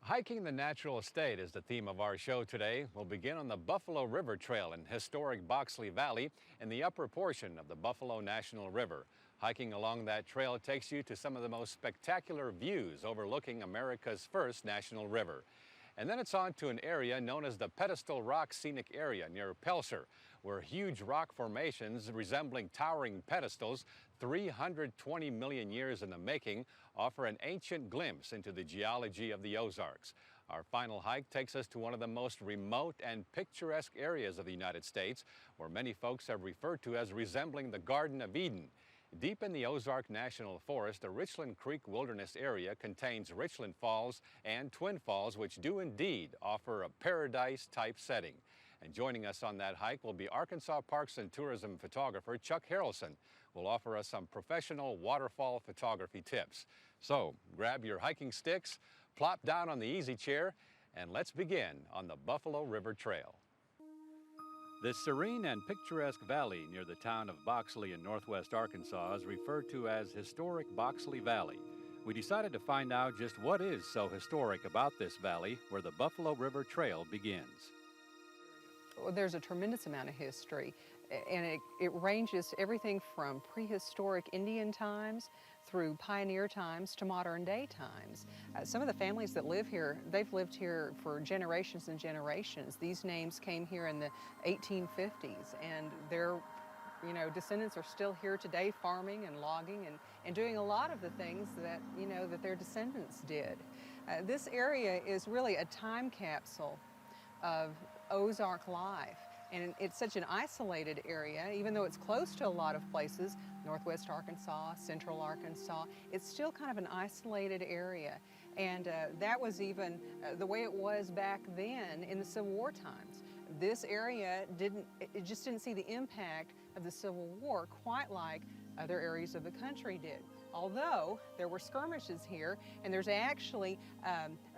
Hiking the natural estate is the theme of our show today. We'll begin on the Buffalo River Trail in historic Boxley Valley in the upper portion of the Buffalo National River. Hiking along that trail takes you to some of the most spectacular views overlooking America's first national river. And then it's on to an area known as the Pedestal Rocks Scenic Area near Pelsor, where huge rock formations resembling towering pedestals, 320 million years in the making, offer an ancient glimpse into the geology of the Ozarks. Our final hike takes us to one of the most remote and picturesque areas of the United States, where many folks have referred to as resembling the Garden of Eden. Deep in the Ozark National Forest, the Richland Creek Wilderness Area contains Richland Falls and Twin Falls, which do indeed offer a paradise-type setting. And joining us on that hike will be Arkansas Parks and Tourism photographer Chuck Harrelson, who will offer us some professional waterfall photography tips. So grab your hiking sticks, plop down on the easy chair, and let's begin on the Buffalo River Trail. This serene and picturesque valley near the town of Boxley in northwest Arkansas is referred to as historic Boxley Valley. We decided to find out just what is so historic about this valley where the Buffalo River Trail begins. Well, there's a tremendous amount of history, and it ranges everything from prehistoric Indian times through pioneer times to modern day times. Some of the families that live here, they've lived here for generations and generations. These names came here in the 1850s, and their descendants are still here today farming and logging and doing a lot of the things that, that their descendants did. This area is really a time capsule of Ozark life. And it's such an isolated area, even though it's close to a lot of places, northwest Arkansas, central Arkansas, it's still kind of an isolated area. And that was even the way it was back then in the Civil War times. This area just didn't see the impact of the Civil War quite like other areas of the country did. Although there were skirmishes here, and there's actually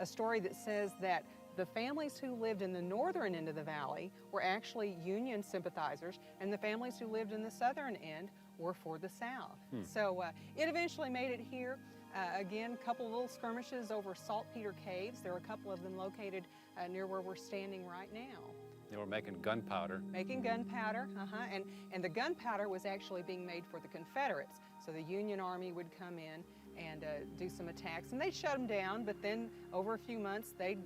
a story that says that the families who lived in the northern end of the valley were actually Union sympathizers, and the families who lived in the southern end were for the South. So it eventually made it here. Again, a couple of little skirmishes over saltpeter caves. There are a couple of them located near where we're standing right now. They were making gunpowder. Making gunpowder, and the gunpowder was actually being made for the Confederates. So the Union Army would come in and do some attacks, and they'd shut them down, but then over a few months they'd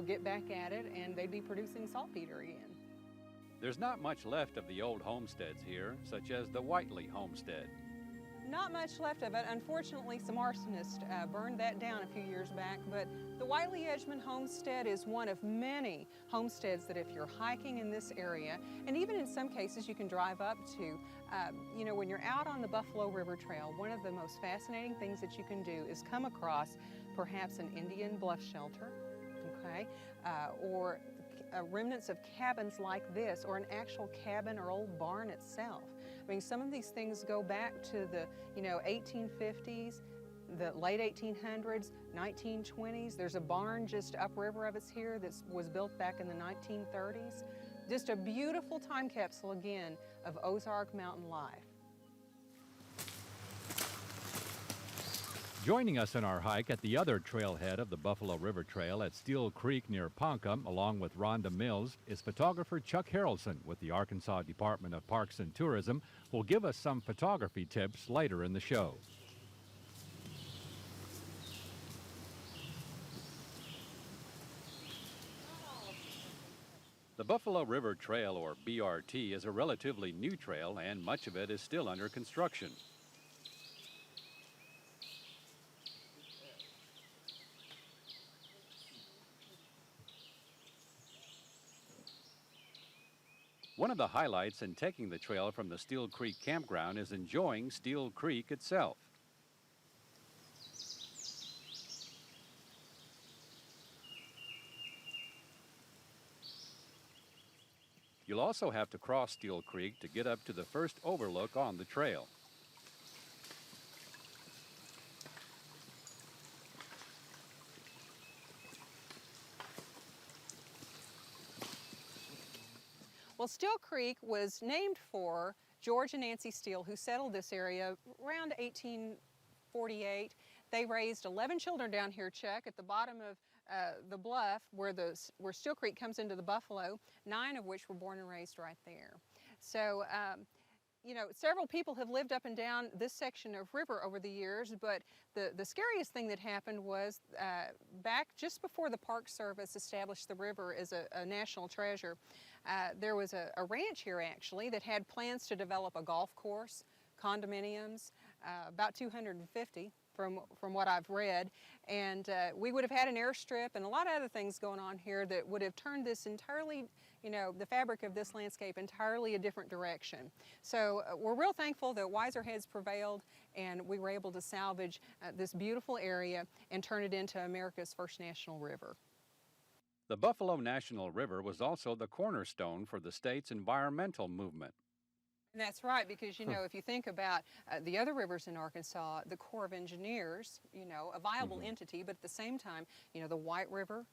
get back at it, and they'd be producing saltpeter again. There's not much left of the old homesteads here, such as the Whiteley homestead. Not much left of it. Unfortunately, some arsonists burned that down a few years back, but the Whiteley Edgman homestead is one of many homesteads that if you're hiking in this area, and even in some cases you can drive up to, when you're out on the Buffalo River Trail, one of the most fascinating things that you can do is come across perhaps an Indian bluff shelter, or remnants of cabins like this, or an actual cabin or old barn itself. I mean, some of these things go back to the 1850s, the late 1800s, 1920s. There's a barn just upriver of us here that was built back in the 1930s. Just a beautiful time capsule again of Ozark mountain life. Joining us on our hike at the other trailhead of the Buffalo River Trail at Steel Creek near Ponca, along with Rhonda Mills, is photographer Chuck Harrelson with the Arkansas Department of Parks and Tourism, who will give us some photography tips later in the show. The Buffalo River Trail, or BRT, is a relatively new trail, and much of it is still under construction. One of the highlights in taking the trail from the Steel Creek campground is enjoying Steel Creek itself. You'll also have to cross Steel Creek to get up to the first overlook on the trail. Well, Steel Creek was named for George and Nancy Steele, who settled this area around 1848. They raised 11 children down here, Chuck, at the bottom of the bluff where Steel Creek comes into the Buffalo, 9 of which were born and raised right there. So, you know, several people have lived up and down this section of river over the years, but the scariest thing that happened was back just before the Park Service established the river as a national treasure, there was a ranch here actually that had plans to develop a golf course, condominiums, about 250 from what I've read, and we would have had an airstrip and a lot of other things going on here that would have turned this entirely, you know, the fabric of this landscape entirely a different direction. So we're real thankful that wiser heads prevailed and we were able to salvage this beautiful area and turn it into America's first national river. The Buffalo National River was also the cornerstone for the state's environmental movement. And that's right, because, you know, if you think about the other rivers in Arkansas, the Corps of Engineers, you know, a viable entity, but at the same time, you know, the White River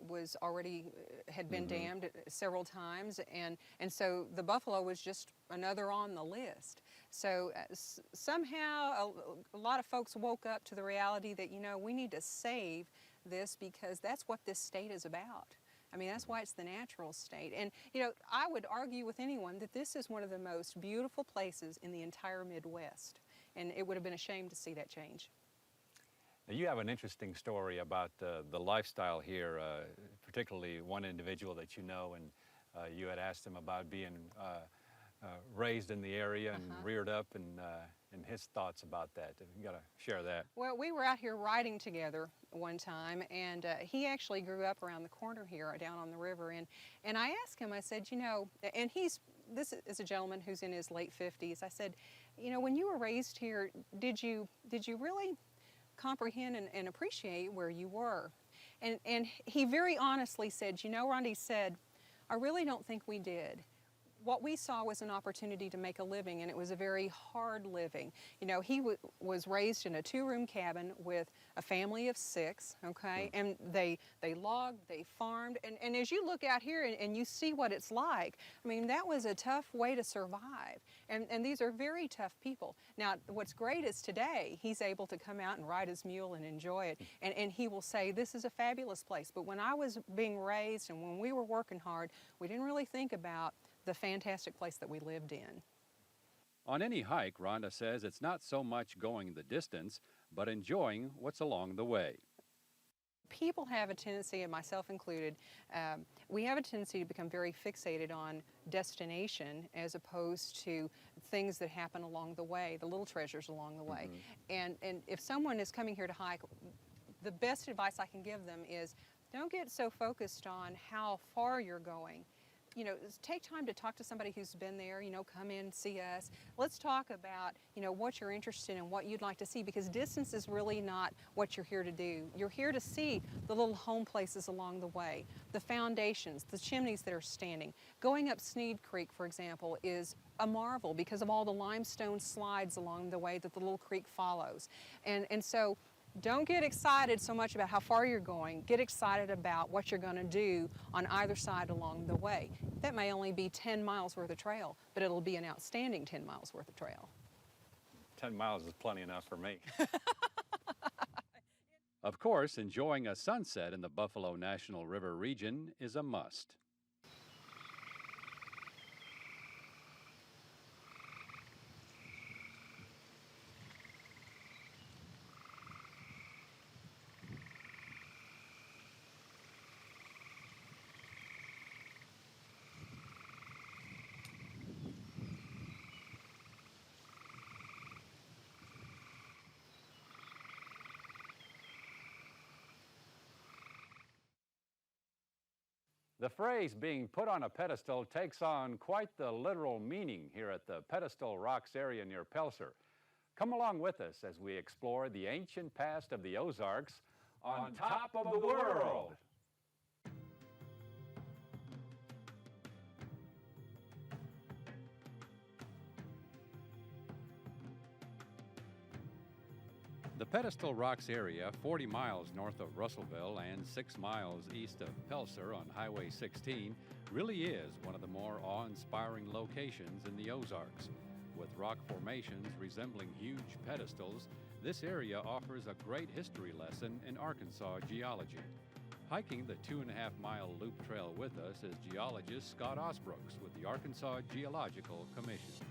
was already, had been dammed several times, and so the Buffalo was just another on the list. So somehow a lot of folks woke up to the reality that, you know, we need to save this because that's what this state is about. I mean, that's why it's the natural state. And, you know, I would argue with anyone that this is one of the most beautiful places in the entire Midwest. And it would have been a shame to see that change. Now, you have an interesting story about the lifestyle here, particularly one individual that you know, and you had asked him about being raised in the area and reared up, and his thoughts about that. You got to share that. Well, we were out here riding together one time, and he actually grew up around the corner here down on the river, and I asked him, I said, you know, and this is a gentleman who's in his late 50s. I said, you know, when you were raised here, did you really comprehend and appreciate where you were? And he very honestly said, you know, Rhonda, he said, I really don't think we did. What we saw was an opportunity to make a living, and it was a very hard living. You know, he was raised in a 2-room cabin with a family of 6, okay? And they logged, they farmed, and as you look out here and you see what it's like, I mean, that was a tough way to survive. And these are very tough people. Now, what's great is today, he's able to come out and ride his mule and enjoy it, and he will say, this is a fabulous place. But when I was being raised and when we were working hard, we didn't really think about the fantastic place that we lived in. On any hike, Rhonda says it's not so much going the distance, but enjoying what's along the way. People have a tendency, and myself included, we have a tendency to become very fixated on destination as opposed to things that happen along the way, the little treasures along the way. And if someone is coming here to hike, the best advice I can give them is don't get so focused on how far you're going. You know, take time to talk to somebody who's been there, you know, come in, see us. Let's talk about, you know, what you're interested in, what you'd like to see, because distance is really not what you're here to do. You're here to see the little home places along the way, the foundations, the chimneys that are standing. Going up Sneed Creek, for example, is a marvel because of all the limestone slides along the way that the little creek follows. And so, don't get excited so much about how far you're going. Get excited about what you're going to do on either side along the way. That may only be 10 miles worth of trail, but it'll be an outstanding 10 miles worth of trail. 10 miles is plenty enough for me. Of course, enjoying a sunset in the Buffalo National River region is a must. The phrase being put on a pedestal takes on quite the literal meaning here at the Pedestal Rocks area near Pelsor. Come along with us as we explore the ancient past of the Ozarks on top of the world. The Pedestal Rocks area, 40 miles north of Russellville and 6 miles east of Pelsor on Highway 16, really is one of the more awe-inspiring locations in the Ozarks. With rock formations resembling huge pedestals, this area offers a great history lesson in Arkansas geology. Hiking the 2.5-mile loop trail with us is geologist Scott Osbrooks with the Arkansas Geological Commission.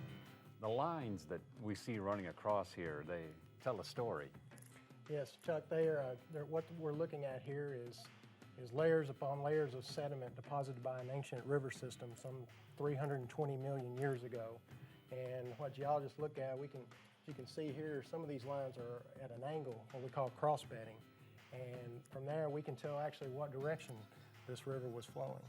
The lines that we see running across here, they tell a story. Yes, Chuck, they're what we're looking at here is layers upon layers of sediment deposited by an ancient river system some 320 million years ago. And what geologists look at, you can see here, some of these lines are at an angle, what we call cross-bedding. And from there, we can tell actually what direction this river was flowing.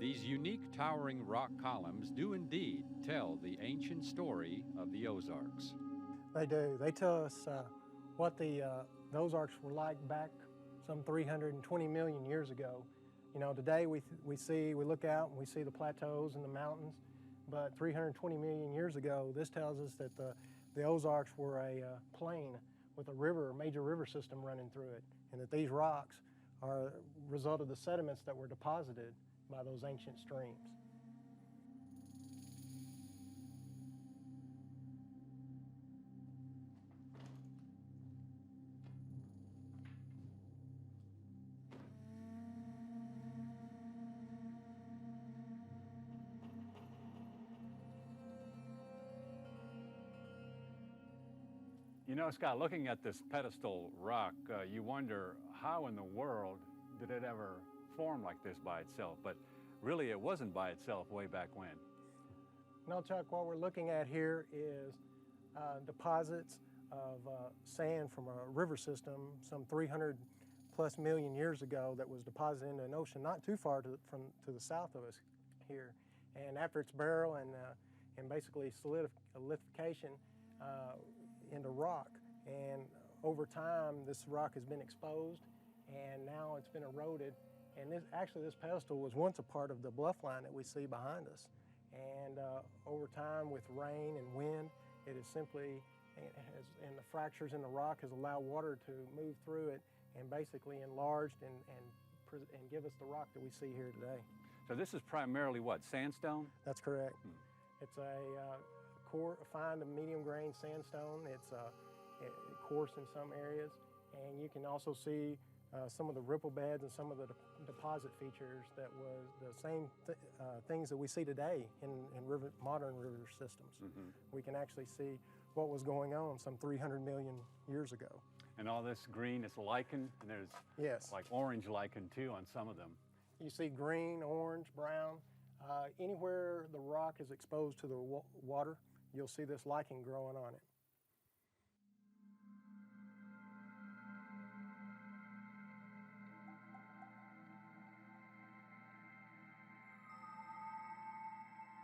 These unique towering rock columns do indeed tell the ancient story of the Ozarks. They do. They tell us what the Ozarks were like back some 320 million years ago. You know, today we look out and we see the plateaus and the mountains, but 320 million years ago, this tells us that the Ozarks were a plain with a major river system running through it, and that these rocks are a result of the sediments that were deposited by those ancient streams. You know, Scott, looking at this pedestal rock, you wonder how in the world did it ever form like this by itself? But really, it wasn't by itself way back when. No, Chuck, what we're looking at here is deposits of sand from a river system some 300 plus million years ago that was deposited into an ocean not too far to the south of us here. And after its burial and basically solidification into rock, and over time this rock has been exposed and now it's been eroded. And this pedestal was once a part of the bluff line that we see behind us. And over time, with rain and wind, it is simply, and the fractures in the rock has allowed water to move through it and basically enlarged and give us the rock that we see here today. So this is primarily what, sandstone? That's correct. It's a fine to medium grain sandstone. It's coarse in some areas, and you can also see some of the ripple beds and some of the deposit features that was the same things that we see today in modern river systems. We can actually see what was going on some 300 million years ago. And all this green is lichen, and there's like orange lichen too on some of them. You see green, orange, brown. Anywhere the rock is exposed to the water, you'll see this lichen growing on it.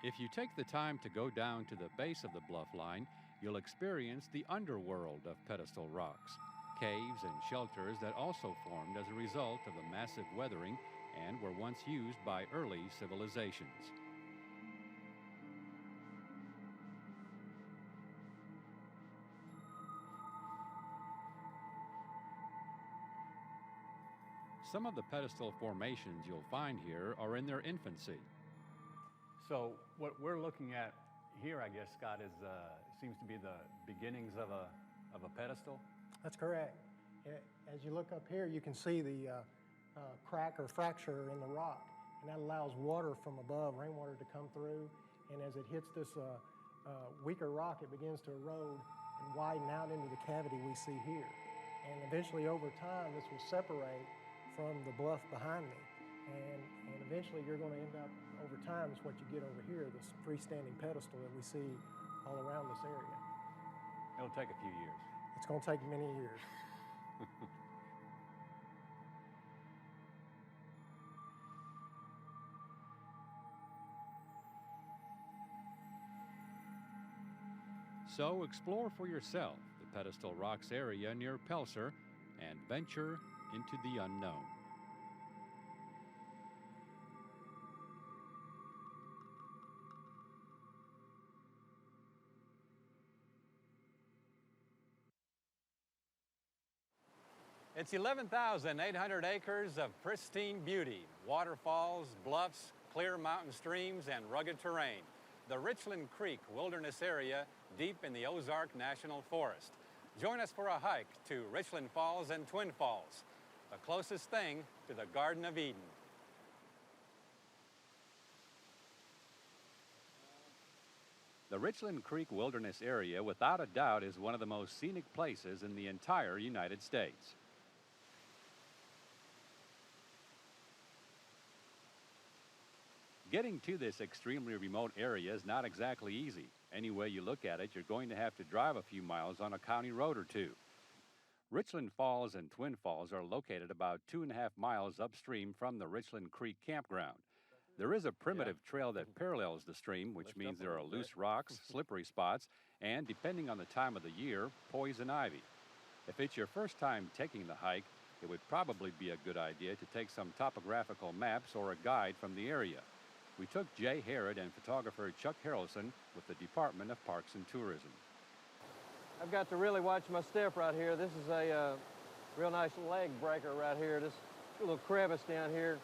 If you take the time to go down to the base of the bluff line, you'll experience the underworld of pedestal rocks, caves and shelters that also formed as a result of the massive weathering and were once used by early civilizations. Some of the pedestal formations you'll find here are in their infancy. So what we're looking at here, I guess, Scott, seems to be the beginnings of a pedestal? That's correct. As you look up here, you can see the crack or fracture in the rock, and that allows water from above, rainwater, to come through. And as it hits this weaker rock, it begins to erode and widen out into the cavity we see here. And eventually, over time, this will separate from the bluff behind me. And eventually, you're going to end up, over time, is what you get over here, this freestanding pedestal that we see all around this area. It'll take a few years. It's going to take many years. So explore for yourself the Pedestal Rocks area near Pelsor and venture into the unknown. It's 11,800 acres of pristine beauty, waterfalls, bluffs, clear mountain streams and rugged terrain. The Richland Creek Wilderness Area deep in the Ozark National Forest. Join us for a hike to Richland Falls and Twin Falls, the closest thing to the Garden of Eden. The Richland Creek Wilderness Area, without a doubt, is one of the most scenic places in the entire United States. Getting to this extremely remote area is not exactly easy. Any way you look at it, you're going to have to drive a few miles on a county road or two. Richland Falls and Twin Falls are located about 2.5 miles upstream from the Richland Creek campground. There is a primitive trail that parallels the stream, which means there are loose rocks, slippery spots, and, depending on the time of the year, poison ivy. If it's your first time taking the hike, it would probably be a good idea to take some topographical maps or a guide from the area. We took Jay Harrod and photographer Chuck Harrelson with the Department of Parks and Tourism. I've got to really watch my step right here. This is a real nice leg breaker right here. This little crevice down here.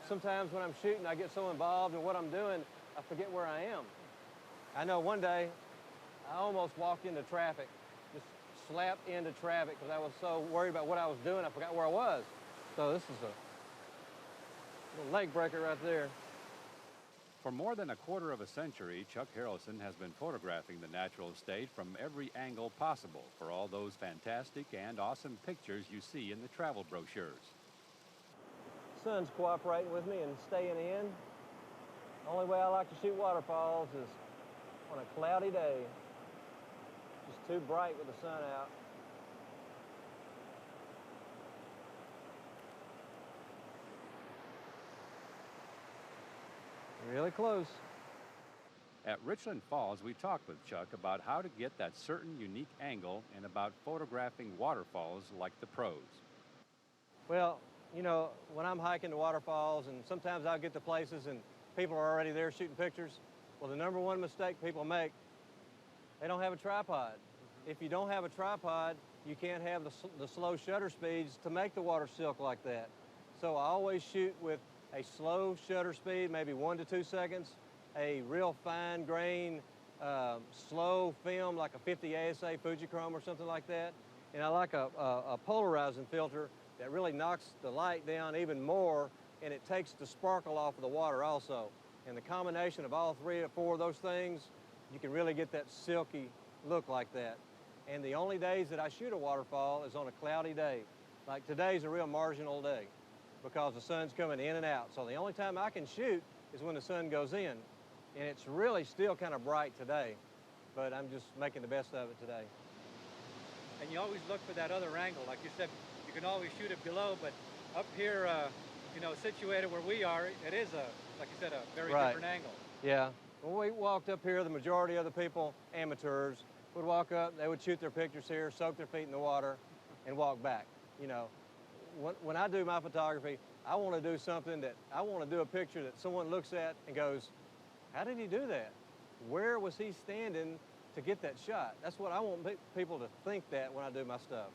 Sometimes when I'm shooting, I get so involved in what I'm doing, I forget where I am. I know one day, I almost walked into traffic, just slapped into traffic because I was so worried about what I was doing, I forgot where I was. So this is a little leg breaker right there. For more than a quarter of a century, Chuck Harrelson has been photographing the natural state from every angle possible for all those fantastic and awesome pictures you see in the travel brochures. Sun's cooperating with me and staying in. The only way I like to shoot waterfalls is on a cloudy day. Just too bright with the sun out. Really close. At Richland Falls, we talked with Chuck about how to get that certain unique angle and about photographing waterfalls like the pros. Well, you know, when I'm hiking the waterfalls, and sometimes I'll get to places and people are already there shooting pictures, well, the number one mistake people make, they don't have a tripod. If you don't have a tripod, you can't have the slow shutter speeds to make the water silk like that. So I always shoot with a slow shutter speed, maybe 1 to 2 seconds, a real fine grain, slow film like a 50 ASA Fujichrome or something like that. And I like a polarizing filter that really knocks the light down even more, and it takes the sparkle off of the water also. And the combination of all 3 or 4 of those things, you can really get that silky look like that. And the only days that I shoot a waterfall is on a cloudy day. Like today's a real marginal day because the sun's coming in and out. So the only time I can shoot is when the sun goes in. And it's really still kind of bright today, but I'm just making the best of it today. And you always look for that other angle. Like you said, you can always shoot it below, but up here, you know, situated where we are, it is like you said, a very different angle. Yeah. When we walked up here, the majority of the people, amateurs, would walk up, they would shoot their pictures here, soak their feet in the water, and walk back. You know, when I do my photography, I want to do something that, I want to do a picture that someone looks at and goes, how did he do that? Where was he standing to get that shot? That's what I want people to think that when I do my stuff.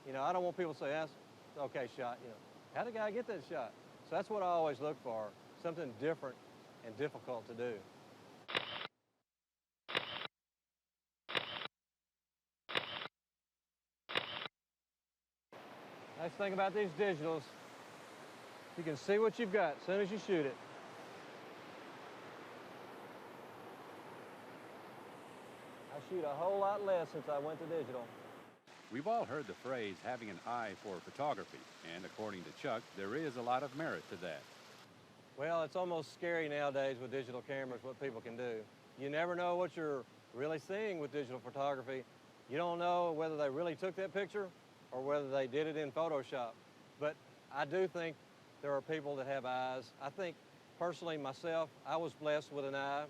You know, I don't want people to say, that's okay shot. You know, how did the guy get that shot? So that's what I always look for, something different and difficult to do. Nice thing about these digitals, you can see what you've got as soon as you shoot it. I shoot a whole lot less since I went to digital. We've all heard the phrase having an eye for photography, and according to Chuck, there is a lot of merit to that. Well, it's almost scary nowadays with digital cameras what people can do. You never know what you're really seeing with digital photography. You don't know whether they really took that picture or whether they did it in Photoshop. But I do think there are people that have eyes. I think personally myself, I was blessed with an eye.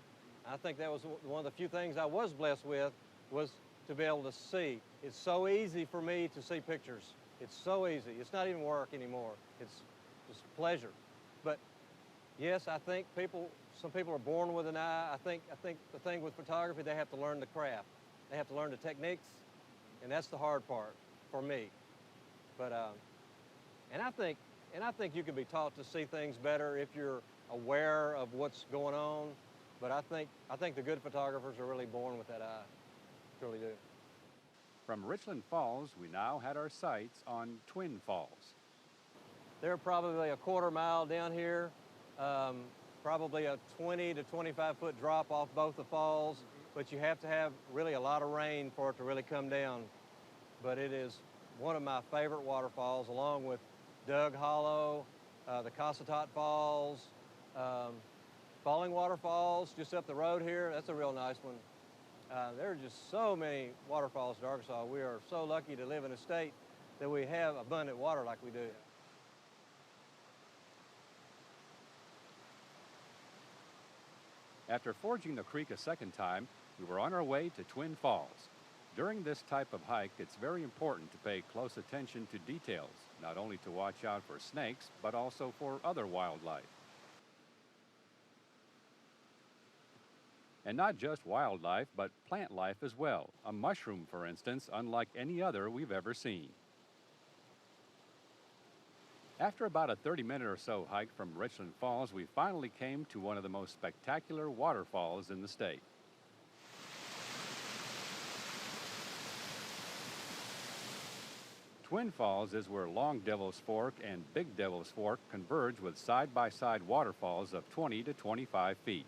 I think that was one of the few things I was blessed with was to be able to see. It's so easy for me to see pictures. It's so easy. It's not even work anymore. It's just pleasure. But yes, I think some people are born with an eye. I think the thing with photography, they have to learn the craft. They have to learn the techniques, and that's the hard part for me. But and I think you can be taught to see things better if you're aware of what's going on. But I think the good photographers are really born with that eye. Truly do. From Richland Falls, we now had our sights on Twin Falls. They're probably a quarter mile down here, probably a 20 to 25 foot drop off both the falls, but you have to have really a lot of rain for it to really come down. But it is one of my favorite waterfalls, along with Doug Hollow, the Cossatot Falls, Falling Waterfalls just up the road here. That's a real nice one. There are just so many waterfalls in Arkansas. We are so lucky to live in a state that we have abundant water like we do. After forging the creek a second time, we were on our way to Twin Falls. During this type of hike, it's very important to pay close attention to details, not only to watch out for snakes, but also for other wildlife. And not just wildlife, but plant life as well. A mushroom, for instance, unlike any other we've ever seen. After about a 30-minute or so hike from Richland Falls, we finally came to one of the most spectacular waterfalls in the state. Twin Falls is where Long Devil's Fork and Big Devil's Fork converge with side-by-side waterfalls of 20 to 25 feet.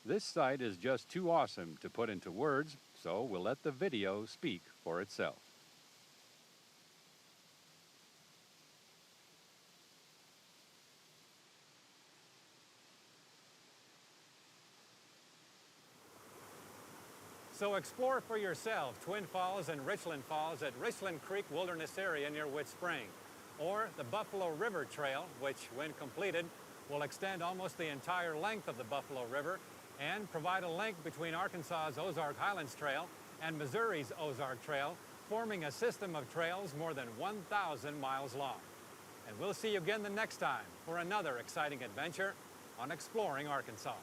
This sight is just too awesome to put into words, so we'll let the video speak for itself. So explore for yourself Twin Falls and Richland Falls at Richland Creek Wilderness Area near Wit Spring, or the Buffalo River Trail, which, when completed, will extend almost the entire length of the Buffalo River and provide a link between Arkansas's Ozark Highlands Trail and Missouri's Ozark Trail, forming a system of trails more than 1,000 miles long. And we'll see you again the next time for another exciting adventure on Exploring Arkansas.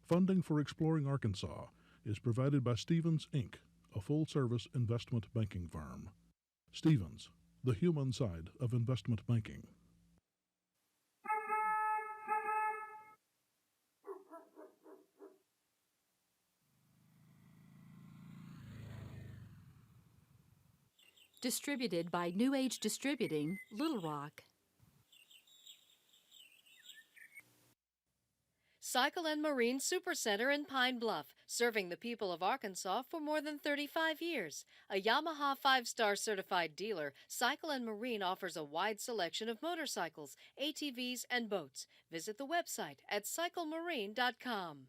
Funding for Exploring Arkansas is provided by Stephens, Inc., a full-service investment banking firm. Stephens, the human side of investment banking. Distributed by New Age Distributing, Little Rock. Cycle and Marine Supercenter in Pine Bluff, serving the people of Arkansas for more than 35 years. A Yamaha 5-star certified dealer, Cycle and Marine offers a wide selection of motorcycles, ATVs, and boats. Visit the website at cyclemarine.com.